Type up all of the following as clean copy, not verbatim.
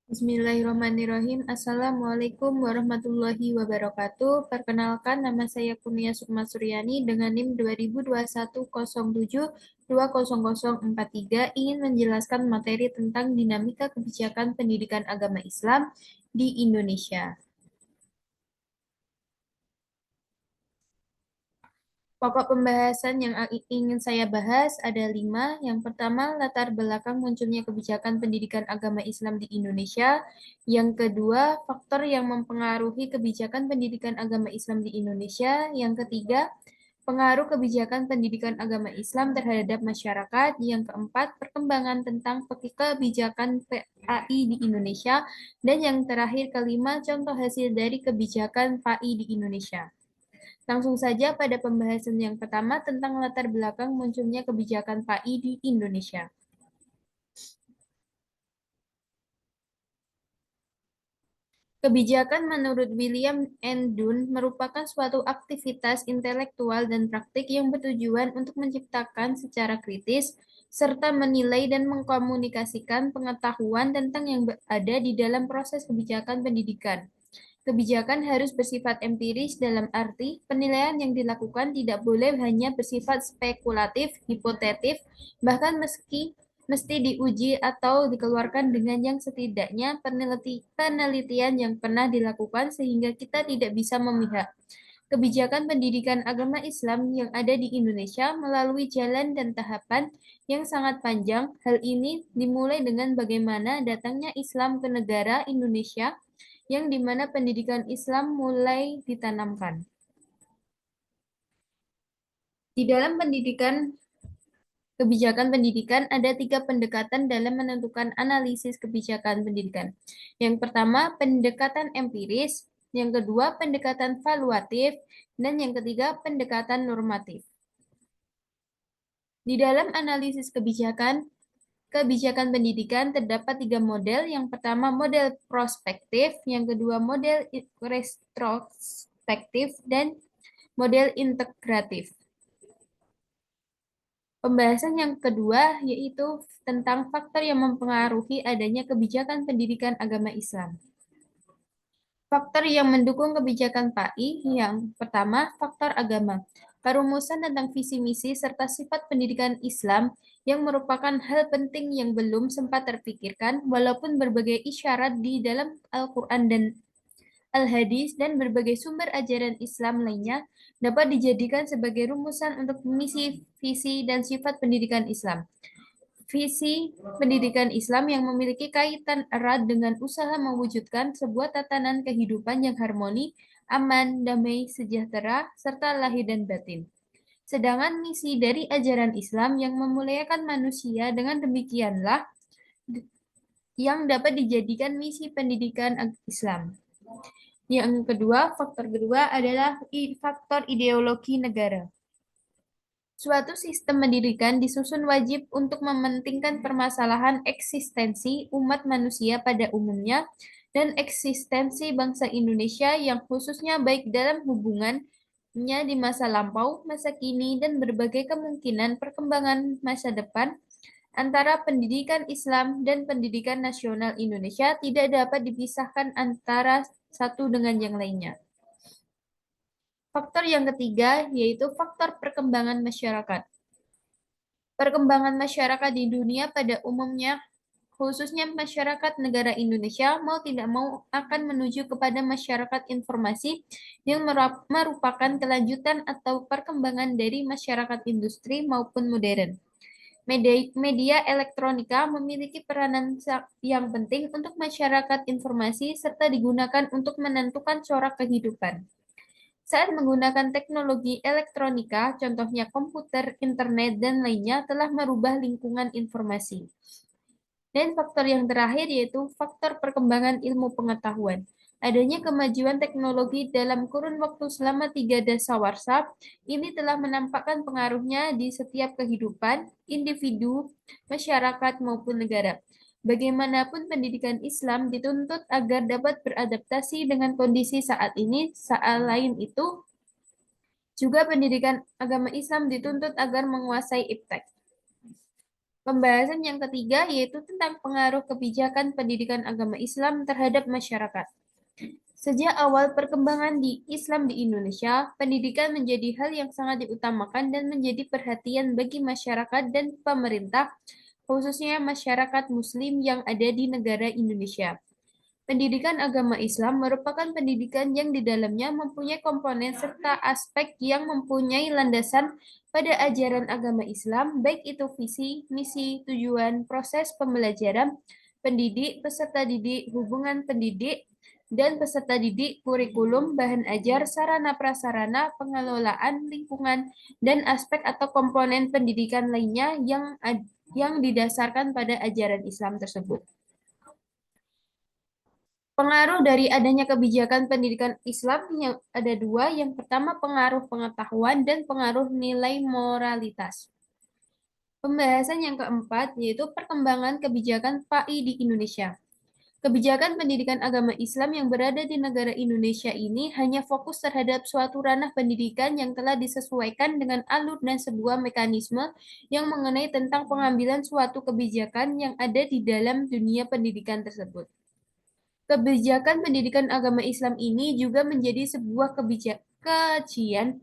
Bismillahirrahmanirrahim. Assalamualaikum warahmatullahi wabarakatuh. Perkenalkan, nama saya Kurnia Sukma Suryani dengan NIM 202107200043 ingin menjelaskan materi tentang dinamika kebijakan pendidikan agama Islam di Indonesia. Pokok pembahasan yang ingin saya bahas ada 5. Yang pertama, latar belakang munculnya kebijakan pendidikan agama Islam di Indonesia. Yang kedua, faktor yang mempengaruhi kebijakan pendidikan agama Islam di Indonesia. Yang ketiga, pengaruh kebijakan pendidikan agama Islam terhadap masyarakat. Yang keempat, perkembangan tentang kebijakan PAI di Indonesia. Dan yang terakhir, kelima, contoh hasil dari kebijakan PAI di Indonesia. Langsung saja pada pembahasan yang pertama tentang latar belakang munculnya kebijakan PAI di Indonesia. Kebijakan menurut William N. Dunn merupakan suatu aktivitas intelektual dan praktik yang bertujuan untuk menciptakan secara kritis serta menilai dan mengkomunikasikan pengetahuan tentang yang ada di dalam proses kebijakan pendidikan. Kebijakan harus bersifat empiris dalam arti penilaian yang dilakukan tidak boleh hanya bersifat spekulatif, hipotetif, bahkan mesti diuji atau dikeluarkan dengan yang setidaknya penelitian yang pernah dilakukan sehingga kita tidak bisa memihak. Kebijakan pendidikan agama Islam yang ada di Indonesia melalui jalan dan tahapan yang sangat panjang. Hal ini dimulai dengan bagaimana datangnya Islam ke negara Indonesia yang dimana pendidikan Islam mulai ditanamkan. Di dalam kebijakan pendidikan ada 3 pendekatan dalam menentukan analisis kebijakan pendidikan. Yang pertama, pendekatan empiris. Yang kedua, pendekatan valuatif. Dan yang ketiga, pendekatan normatif. Di dalam analisis kebijakan pendidikan terdapat 3 model. Yang pertama model prospektif, yang kedua model retrospektif, dan model integratif. Pembahasan yang kedua yaitu tentang faktor yang mempengaruhi adanya kebijakan pendidikan agama Islam. Faktor yang mendukung kebijakan PAI yang pertama, faktor agama. Perumusan tentang visi misi serta sifat pendidikan Islam yang merupakan hal penting yang belum sempat terpikirkan walaupun berbagai isyarat di dalam Al-Quran dan Al-Hadis dan berbagai sumber ajaran Islam lainnya dapat dijadikan sebagai rumusan untuk misi, visi, dan sifat pendidikan Islam. Visi pendidikan Islam yang memiliki kaitan erat dengan usaha mewujudkan sebuah tatanan kehidupan yang harmoni, aman, damai, sejahtera, serta lahir dan batin. Sedangkan misi dari ajaran Islam yang memuliakan manusia dengan demikianlah yang dapat dijadikan misi pendidikan Islam. Yang kedua, faktor kedua adalah faktor ideologi negara. Suatu sistem pendidikan disusun wajib untuk mementingkan permasalahan eksistensi umat manusia pada umumnya dan eksistensi bangsa Indonesia yang khususnya baik dalam hubungannya di masa lampau, masa kini, dan berbagai kemungkinan perkembangan masa depan antara pendidikan Islam dan pendidikan nasional Indonesia tidak dapat dipisahkan antara satu dengan yang lainnya. Faktor yang ketiga yaitu faktor perkembangan masyarakat. Perkembangan masyarakat di dunia pada umumnya, khususnya masyarakat negara Indonesia, mau tidak mau akan menuju kepada masyarakat informasi yang merupakan kelanjutan atau perkembangan dari masyarakat industri maupun modern. Media elektronika memiliki peranan yang penting untuk masyarakat informasi serta digunakan untuk menentukan corak kehidupan. Saat menggunakan teknologi elektronika, contohnya komputer, internet, dan lainnya telah merubah lingkungan informasi. Dan faktor yang terakhir yaitu faktor perkembangan ilmu pengetahuan. Adanya kemajuan teknologi dalam kurun waktu selama 3 dasawarsa ini telah menampakkan pengaruhnya di setiap kehidupan, individu, masyarakat, maupun negara. Bagaimanapun pendidikan Islam dituntut agar dapat beradaptasi dengan kondisi saat ini, saat lain itu juga pendidikan agama Islam dituntut agar menguasai iptek. Pembahasan yang ketiga yaitu tentang pengaruh kebijakan pendidikan agama Islam terhadap masyarakat. Sejak awal perkembangan di Islam di Indonesia, pendidikan menjadi hal yang sangat diutamakan dan menjadi perhatian bagi masyarakat dan pemerintah, khususnya masyarakat Muslim yang ada di negara Indonesia. Pendidikan agama Islam merupakan pendidikan yang di dalamnya mempunyai komponen serta aspek yang mempunyai landasan pada ajaran agama Islam, baik itu visi, misi, tujuan, proses pembelajaran, pendidik, peserta didik, hubungan pendidik, dan peserta didik, kurikulum, bahan ajar, sarana prasarana, pengelolaan lingkungan, dan aspek atau komponen pendidikan lainnya yang didasarkan pada ajaran Islam tersebut. Pengaruh dari adanya kebijakan pendidikan Islam yang ada dua. Yang pertama pengaruh pengetahuan dan pengaruh nilai moralitas. Pembahasan yang keempat yaitu perkembangan kebijakan PAI di Indonesia. Kebijakan pendidikan agama Islam yang berada di negara Indonesia ini hanya fokus terhadap suatu ranah pendidikan yang telah disesuaikan dengan alur dan sebuah mekanisme yang mengenai tentang pengambilan suatu kebijakan yang ada di dalam dunia pendidikan tersebut. Kebijakan pendidikan agama Islam ini juga menjadi sebuah kajian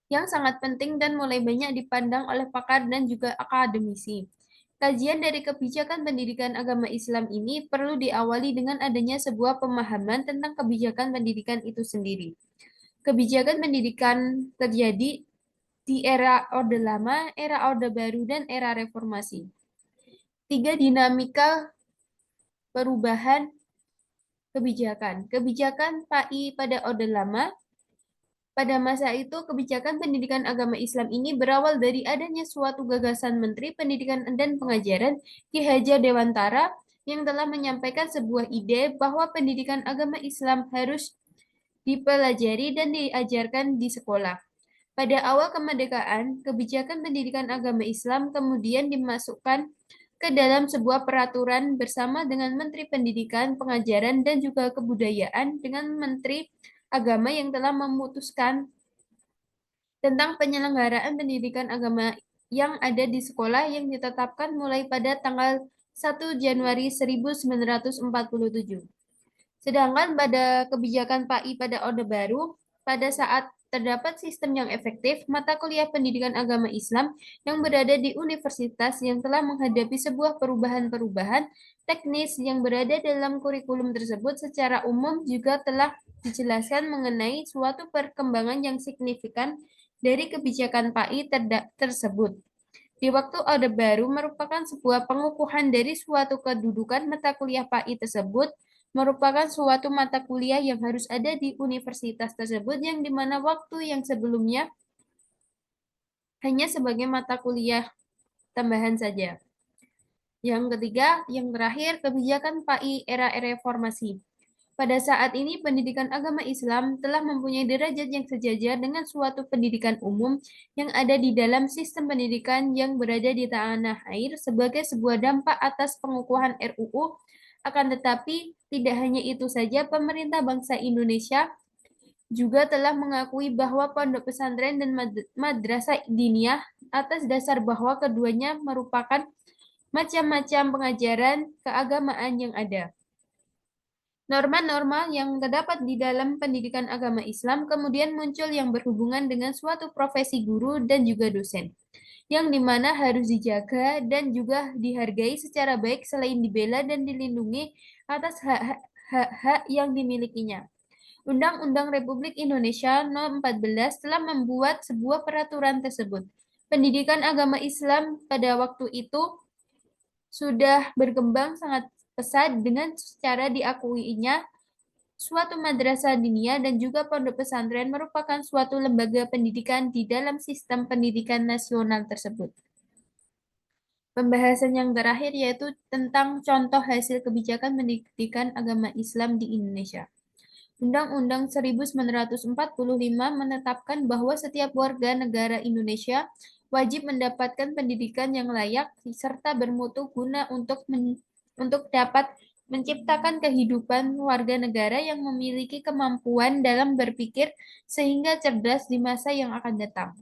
yang sangat penting dan mulai banyak dipandang oleh pakar dan juga akademisi. Kajian dari kebijakan pendidikan agama Islam ini perlu diawali dengan adanya sebuah pemahaman tentang kebijakan pendidikan itu sendiri. Kebijakan pendidikan terjadi di era Orde Lama, era Orde Baru, dan era Reformasi. Tiga dinamika perubahan kebijakan. Kebijakan PAI pada Orde Lama. Pada masa itu, kebijakan pendidikan agama Islam ini berawal dari adanya suatu gagasan Menteri Pendidikan dan Pengajaran Ki Hajar Dewantara yang telah menyampaikan sebuah ide bahwa pendidikan agama Islam harus dipelajari dan diajarkan di sekolah. Pada awal kemerdekaan, kebijakan pendidikan agama Islam kemudian dimasukkan ke dalam sebuah peraturan bersama dengan Menteri Pendidikan, Pengajaran, dan juga Kebudayaan dengan Menteri Agama yang telah memutuskan tentang penyelenggaraan pendidikan agama yang ada di sekolah yang ditetapkan mulai pada tanggal 1 Januari 1947. Sedangkan pada kebijakan PAI pada Orde Baru, pada saat terdapat sistem yang efektif, mata kuliah pendidikan agama Islam yang berada di universitas yang telah menghadapi sebuah perubahan-perubahan teknis yang berada dalam kurikulum tersebut secara umum juga telah dijelaskan mengenai suatu perkembangan yang signifikan dari kebijakan PAI tersebut. Di waktu Orde Baru merupakan sebuah pengukuhan dari suatu kedudukan mata kuliah PAI tersebut merupakan suatu mata kuliah yang harus ada di universitas tersebut yang dimana waktu yang sebelumnya hanya sebagai mata kuliah tambahan saja. Yang ketiga, yang terakhir, kebijakan PAI era reformasi. Pada saat ini, pendidikan agama Islam telah mempunyai derajat yang sejajar dengan suatu pendidikan umum yang ada di dalam sistem pendidikan yang berada di tanah air sebagai sebuah dampak atas pengukuhan RUU. Akan tetapi, tidak hanya itu saja, pemerintah bangsa Indonesia juga telah mengakui bahwa pondok pesantren dan madrasah diniyah atas dasar bahwa keduanya merupakan macam-macam pengajaran keagamaan yang ada. Norma-norma yang terdapat di dalam pendidikan agama Islam kemudian muncul yang berhubungan dengan suatu profesi guru dan juga dosen, yang dimana harus dijaga dan juga dihargai secara baik selain dibela dan dilindungi atas hak-hak yang dimilikinya. Undang-Undang Republik Indonesia Nomor 14 telah membuat sebuah peraturan tersebut. Pendidikan agama Islam pada waktu itu sudah berkembang sangat pesat dengan secara diakuinya suatu madrasah diniyah dan juga pondok pesantren merupakan suatu lembaga pendidikan di dalam sistem pendidikan nasional tersebut. Pembahasan yang terakhir yaitu tentang contoh hasil kebijakan pendidikan agama Islam di Indonesia. Undang-Undang 1945 menetapkan bahwa setiap warga negara Indonesia wajib mendapatkan pendidikan yang layak serta bermutu guna untuk dapat menciptakan kehidupan warga negara yang memiliki kemampuan dalam berpikir sehingga cerdas di masa yang akan datang.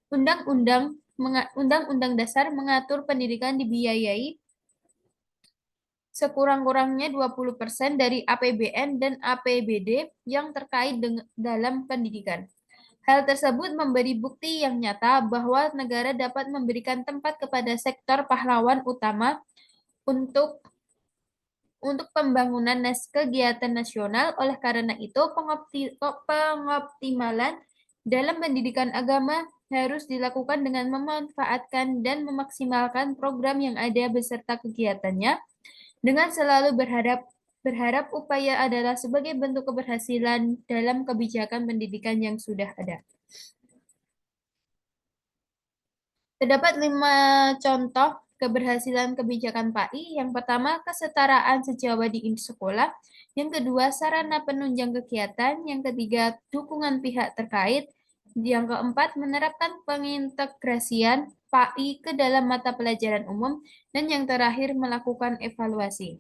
Undang-Undang Undang-Undang Dasar mengatur pendidikan dibiayai sekurang-kurangnya 20% dari APBN dan APBD yang terkait dalam pendidikan. Hal tersebut memberi bukti yang nyata bahwa negara dapat memberikan tempat kepada sektor pahlawan utama untuk pembangunan kegiatan nasional. Oleh karena itu, pengoptimalan dalam pendidikan agama harus dilakukan dengan memanfaatkan dan memaksimalkan program yang ada beserta kegiatannya, dengan selalu berharap upaya adalah sebagai bentuk keberhasilan dalam kebijakan pendidikan yang sudah ada. Terdapat 5 contoh keberhasilan kebijakan PAI. Yang pertama, kesetaraan sejawa di sekolah. Yang kedua, sarana penunjang kegiatan. Yang ketiga, dukungan pihak terkait. Yang keempat, menerapkan pengintegrasian PAI ke dalam mata pelajaran umum. Dan yang terakhir, melakukan evaluasi.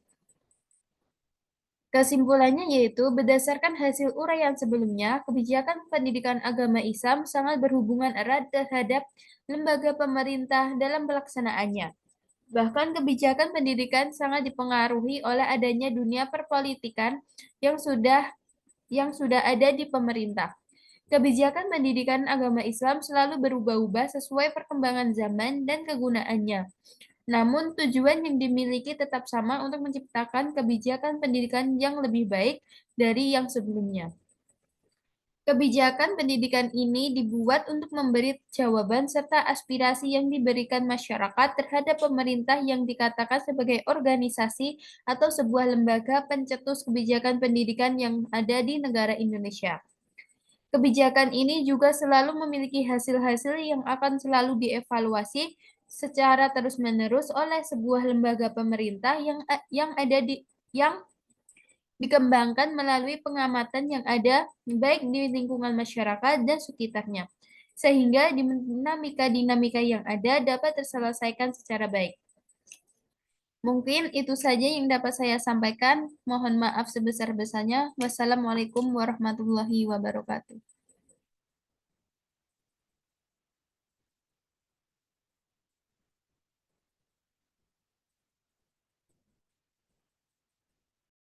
Kesimpulannya yaitu, berdasarkan hasil uraian sebelumnya, kebijakan pendidikan agama Islam sangat berhubungan erat terhadap lembaga pemerintah dalam pelaksanaannya. Bahkan kebijakan pendidikan sangat dipengaruhi oleh adanya dunia perpolitikan yang sudah ada di pemerintah. Kebijakan pendidikan agama Islam selalu berubah-ubah sesuai perkembangan zaman dan kegunaannya. Namun, tujuan yang dimiliki tetap sama untuk menciptakan kebijakan pendidikan yang lebih baik dari yang sebelumnya. Kebijakan pendidikan ini dibuat untuk memberi jawaban serta aspirasi yang diberikan masyarakat terhadap pemerintah yang dikatakan sebagai organisasi atau sebuah lembaga pencetus kebijakan pendidikan yang ada di negara Indonesia. Kebijakan ini juga selalu memiliki hasil-hasil yang akan selalu dievaluasi secara terus-menerus oleh sebuah lembaga pemerintah yang dikembangkan melalui pengamatan yang ada baik di lingkungan masyarakat dan sekitarnya, sehingga dinamika-dinamika yang ada dapat terselesaikan secara baik. Mungkin itu saja yang dapat saya sampaikan. Mohon maaf sebesar-besarnya. Wassalamualaikum warahmatullahi wabarakatuh.